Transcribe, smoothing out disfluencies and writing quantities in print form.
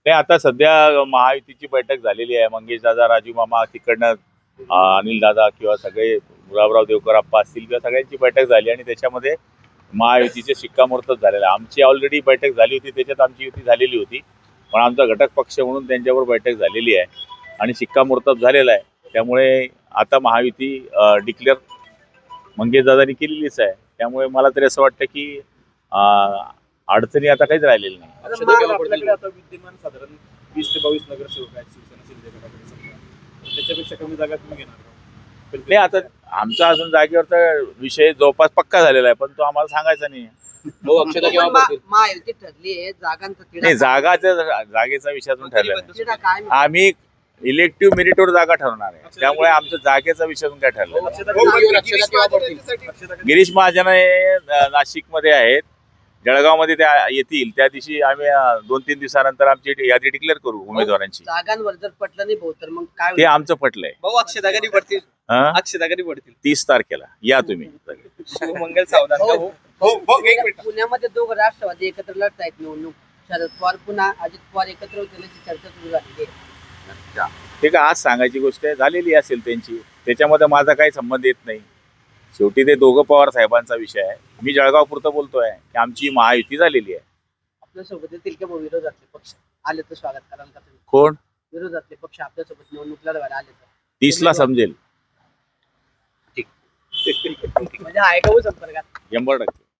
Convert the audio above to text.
नाही, आता सध्या महायुतीची बैठक झालेली आहे. मंगेश दादा, राजू मामा तिकडनं, अनिल दादा किंवा सगळे गुलाबराव देवकर आप्पा असतील किंवा सगळ्यांची बैठक झाली आणि त्याच्यामध्ये महायुतीचे शिक्कामोर्तब झालेलं आहे. आमची ऑलरेडी बैठक झाली होती, त्याच्यात आमची युती झालेली होती, पण आमचा घटक पक्ष म्हणून त्यांच्यावर बैठक झालेली आहे आणि शिक्कामोर्तब झालेला आहे. त्यामुळे आता महायुती डिक्लेअर मंगेश दादांनी केलेलीच आहे. त्यामुळे मला तरी असं वाटतं की अडचणी आता काहीच राहिलेली नाही. आपल्याकडे आता विद्यमान साधारण 20 ते 22 नगरसेवक आहेत शिवसेना शिंदे गटाकडे समजा. त्याच्यापेक्षा कमी जागा तुम्ही घेणार का? नाही, आता आमचा अजून जागेवरचा विषय जवळपास पक्का झालेला आहे, पण तो आम्हाला सांगायचा नाही. महायुती ठरली आहे जागांचा नाही, जागेचा विषय अजून ठरलेला नाही. आम्ही इलेक्टिव्ह मेरिटवर जागा ठरवणार आहे, त्यामुळे आमचं जागेचा विषय अजून काय ठरला. गिरीश महाजन हे नाशिकमध्ये आहेत, जळगावमध्ये ते येतील. त्या दिवशी आम्ही 2-3 दिवसानंतर आमची यादी डिक्लेअर करू उमेदवारांची. जागांवर जर पटलं नाही भाऊ तर मग काय ते आमचं पटलंय. अक्षदागारी पडतील. 30 तारखेला या तुम्ही. मंगल सावधान. पुण्यामध्ये दोघं राष्ट्रवादी एकत्र लढतायत निवडणूक. शरद पवार पुन्हा अजित पवार एकत्र होण्याची चर्चा सुरू झालेली आहे. ते का आज सांगायची गोष्ट आहे, झालेली असेल त्यांची, त्याच्यामध्ये माझा काही संबंध येत नाही. शेवटी ते दोघं पवार साहेबांचा विषय आहे. मी जळगाव पुरतं बोलतोय की आमची महायुती झालेली आहे. आपल्यासोबत येतील का भाऊ विरोधातले पक्ष आले तर स्वागत कराल का तुम्ही? कोण विरोधातले पक्ष आपल्यासोबत निवडणूक लढवायला आले तर 30ला समजेल. म्हणजे आहे का भाऊ संपर्कात? 100%.